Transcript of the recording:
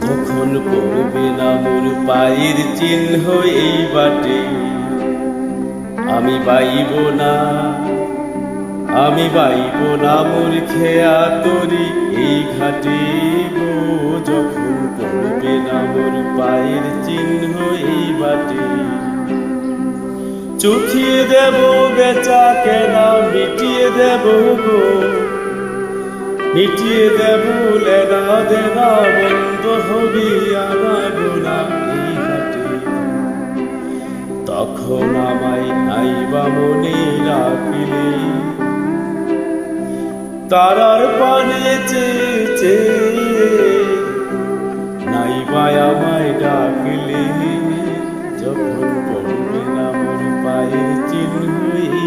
যখন পড়বে না মোর পায়ের চিহ্ন এই বাটে, আমি বাইব না, আমি বাইব না মোর খেয়া তরি এই ঘাটে গো। যখন পড়বে না মোর পায়ের চিহ্ন এই বাটে, চুকিয়ে দেব বেচা কেনা, মিটিয়ে দেব গো, মিটিয়ে দেব লেনা দেনা, বন্ধ হবি আনা গোনা এই হাটে। তখন আমায় নাইবা মনে রাখিলে, তারার পানে চেয়ে চেয়ে নাইবা আমায় ডাকিলে। যখন পড়বে না মোর পায়ের চিহ্ন এই